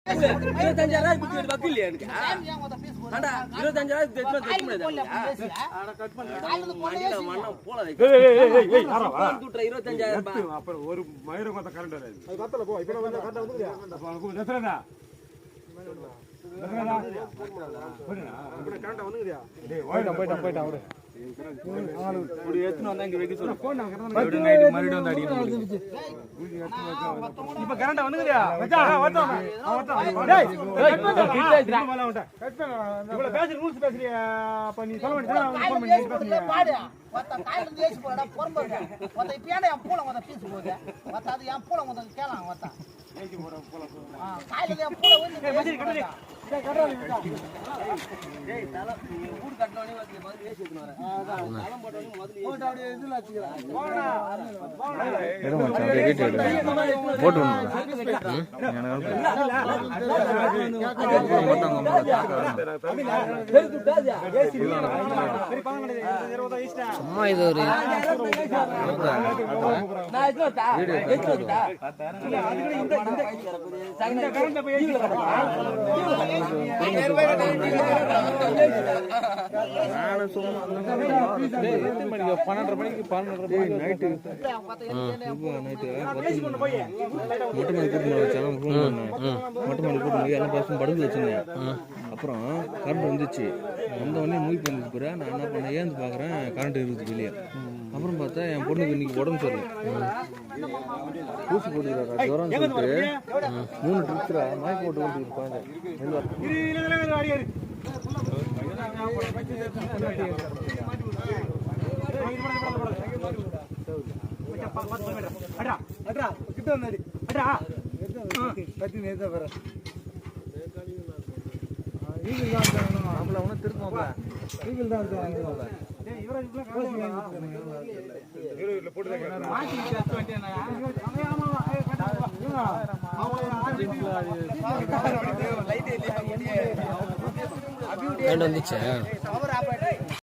25,000 book வக்கு இல்லையா எனக்கு ஆடா 25,000 தெட்ல தெட்ல மண்ணில மண்ணம் போல வைக்க ஏய் யாரா வா தூட்ற 25,000 அப்புறம் ஒரு மயிர கொத்த கரண்ட் வராது அது பத்தல போ இப்போ வந்து கரண்ட் வந்துடுயா நெசறடா கரண்ட் வந்துடுயா டேய் போய்டா அவரு ஒரு ஏத்துன வந்தா இங்க வெக்க சொல்ல போன் நைட் மறுபடியும் வந்து அடிக்கணும் இப்ப கரண்ட் வந்துடுயா மச்சான் வா டேய் கட் பண்ணு இவ்வளவு பேசி ரூல்ஸ் பேசுறியா அப்ப நீ சொல்ல வேண்டியது ஃபோன் பண்ணி பேசுறியா பாடு வத்த காயில தேசி போடா பொறம்பங்க வத்த இப்பயானே என் பூள வந்த பீஸ் போகுது வத்த அது என் பூள வந்த கேலாம் வத்த ஏசி போற பூள காயில என் பூள வந்து மச்சி கட்டடி டேய் தல நீ ஊர் கட்டனோனே வந்து மாதிரி ஏசி எடுத்து வரேன் தலம் போட்டோனே முதல்ல போட்டு அப்படியே இதுல வச்சுக்கறேன் போடா எது மச்சான் அப்படியே வீட் எடு போட்டு சும்மா இது ஒரு அப்புறம் கரண்ட் வந்துச்சு வந்த உடனே மூவி பண்ணிட்டு போறேன். நான் என்ன பண்ணேன் ஏந்து பாக்குறேன் கரண்ட் இருக்குது வெளியே. அப்புறம் பார்த்தா என் பொண்ணுக்கு இன்னைக்கு உடம்பு சரியில்லை, ஊசி போட்டுக்கிறாரா ஜுரம் சொல்லிட்டு 3 ட்ரிப்ஸ்ரா மயக்க போட்டு கொண்டு வந்துச்சு.